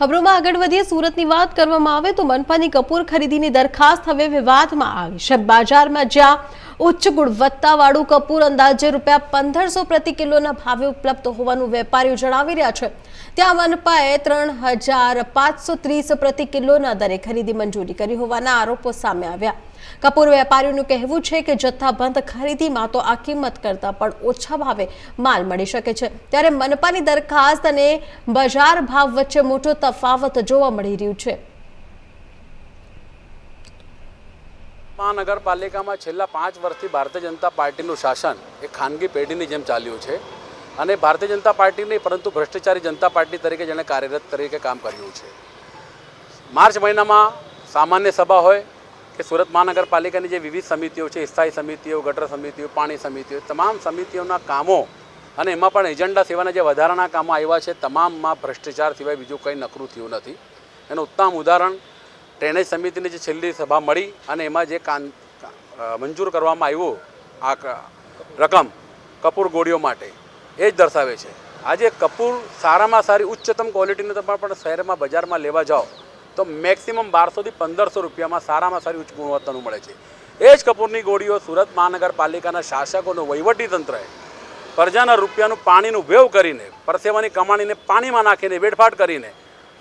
ખબરોમાં આગળ વધીએ સુરતની વાત કરવામાં આવે તો મનપાની કપૂર ખરીદીની દરખાસ્ત હવે વિવાદમાં આવી છે। બજારમાં જ્યાં ઉચ્ચ ગુણવત્તાવાળું કપૂર અંદાજે ₹1500 પ્રતિ કિલોના ભાવે ઉપલબ્ધ હોવાનું વેપારીઓ જણાવી રહ્યા છે, ત્યાં મનપાએ 3530 પ્રતિ કિલોના દરે ખરીદી મંજૂરી કરી હોવાના આરોપો સામે આવ્યા। કપૂર વેપારીઓનું કહેવું છે કે જથ્થાબંધ ખરીદીમાં તો આ કિંમત કરતાં પણ ઓછા ભાવે માલ મળી શકે છે, ત્યારે મનપાની દરખાસ્ત અને બજાર ભાવ વચ્ચે મોટો તફાવત જોવા મળી રહ્યું છે। મહાનગરપાલિકામાં છેલ્લા 5 વર્ષથી ભારતીય જનતા પાર્ટીનું શાસન એક ખાનગી પેઢીની જેમ ચાલ્યું છે અને ભારતીય જનતા પાર્ટી નહીં પરંતુ ભ્રષ્ટાચારી જનતા પાર્ટી તરીકે જેણે કાર્યરત તરીકે કામ કર્યું છે। માર્ચ મહિનામાં સામાન્ય સભા હોય કે સુરત મહાનગરપાલિકાની જે વિવિધ સમિતિઓ છે, સ્થાયી સમિતિઓ, ગટર સમિતિઓ, પાણી સમિતિઓ, તમામ સમિતિઓના કામો અને એમાં પણ એજન્ડા સિવાયના જે વધારાના કામો આવ્યા છે તમામમાં ભ્રષ્ટાચાર સિવાય બીજું કંઈ નકરું થયું નથી। એનું ઉત્તમ ઉદાહરણ ડ્રેનેજ સમિતિની જે છેલ્લી સભા મળી અને એમાં જે મંજૂર કરવામાં આવ્યું આ રકમ કપૂર ગોળીઓ માટે એ જ દર્શાવે છે। આજે કપૂર સારામાં સારી ઉચ્ચતમ ક્વોલિટીનું તમે પણ શહેરમાં બજારમાં લેવા જાઓ તો મેક્સિમમ 1200 થી 1500 રૂપિયામાં સારામાં સારી ઉચ્ચ ગુણવત્તાનું મળે છે। એ જ કપૂરની ગોળીઓ સુરત મહાનગરપાલિકાના શાસકોનું વહીવટીતંત્રએ પ્રજાના રૂપિયાનું પાણીનું વેવ કરીને પરસેવાની કમાણીને પાણીમાં નાખીને વેડફાટ કરીને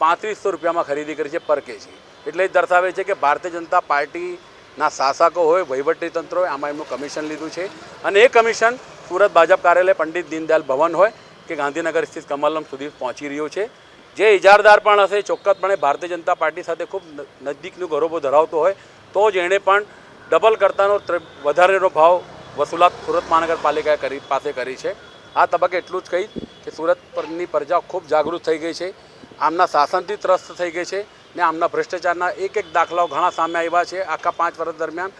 3500 રૂપિયામાં ખરીદી કરી છે પર કેજી। એટલે જ દર્શાવે છે કે ભારતીય જનતા પાર્ટીના શાસકો હોય, વહીવટીતંત્ર હોય, આમાં એમનું કમિશન લીધું છે અને એ કમિશન સુરત ભાજપ કાર્યાલય પંડિત દીનદયાલ ભવન હોય કે ગાંધીનગર સ્થિત કમલમ સુધી પહોંચી રહ્યું છે। જે ઇજારદાર પણ હશે ચોક્કસપણે ભારતીય જનતા પાર્ટી સાથે ખૂબ નજદીકનું ગૌરવ ધરાવતો હોય તો જ એણે પણ ડબલ કરતાનો વધારેનો ભાવ વસૂલાત સુરત મહાનગરપાલિકાએ પાસે કરી છે। આ તબક્કે એટલું જ કહીશ કે સુરત પરની પ્રજા ખૂબ જાગૃત થઈ ગઈ છે, આમના શાસનથી ત્રસ્ત થઈ ગઈ છે ને આમના ભ્રષ્ટાચારના એક દાખલાઓ ઘણા સામે આવ્યા છે આખા 5 વર્ષ દરમિયાન।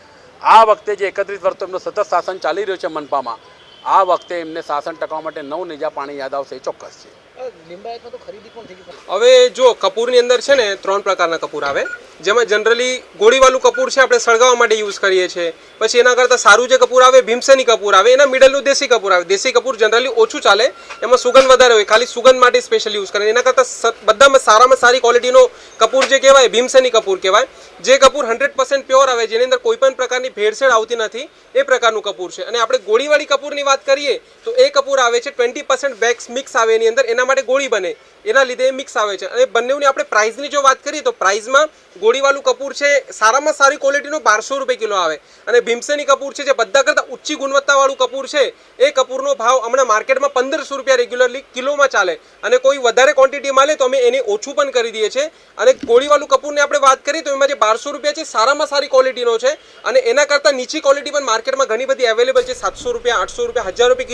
આ વખતે જે 31 વર્ષ એમનું સતત શાસન ચાલી રહ્યું છે મનપામાં, આ વખતે એમને શાસન ટકાવવા માટે 9 નેજા પાણી યાદ આવશે એ ચોક્કસ છે। હવે જો કપૂરની અંદર છે ને 3 પ્રકારના કપૂર આવે, જેમાં જનરલી ગોળીવાળું કપૂર છે આપણે સળગાવવા માટે યુઝ કરીએ છીએ। પછી એના કરતાં સારું જે કપૂર આવે ભીમસેની કપૂર આવે, એના મિડલનું દેશી કપૂર આવે। દેશી કપૂર જનરલી ઓછું ચાલે, એમાં સુગંધ વધારે હોય, ખાલી સુગંધ માટે સ્પેશિયલ યુઝ કરે। એના કરતાં બધામાં સારામાં સારી ક્વોલિટીનો કપૂર જે કહેવાય ભીમસેની કપૂર કહેવાય। જે કપૂર 100% પ્યોર આવે, જેની અંદર કોઈ પણ પ્રકારની ભેળસેળ આવતી નથી, એ પ્રકારનું કપૂર છે। અને આપણે ગોળીવાળી કપૂરની વાત કરીએ તો એ કપૂર આવે છે 20% વેક્સ મિક્સ આવે એની અંદર, એના માટે ગોળી બને, એના લીધે મિક્સ આવે છે। અને બંનેની આપણે પ્રાઇસની જો વાત કરીએ તો પ્રાઇસમાં ગોળીવાળું કપૂર છે સારામાં સારી ક્વોલિટીનું 1200 રૂપિયા કિલો આવે અને ભીમસેની કપૂર છે જે બધા કરતાં ઊંચી ગુણવત્તાવાળું કપૂર છે એ કપૂરનો ભાવ હમણાં માર્કેટમાં 1500 રૂપિયા રેગ્યુલરલી કિલોમાં ચાલે અને કોઈ વધારે ક્વોન્ટિટીમાં લે તો અમે એને ઓછું પણ કરી દઈએ છીએ। અને ગોળીવાળું કપૂરની આપણે વાત કરીએ તો એમાં જે 1200 રૂપિયા છે સારામાં સારી ક્વોલિટીનો છે અને એના કરતાં નીચી ક્વોલિટી પણ માર્કેટમાં ઘણી બધી અવેલેબલ છે, 700 રૂપિયા, 800 રૂપિયા, 1000 રૂપિયા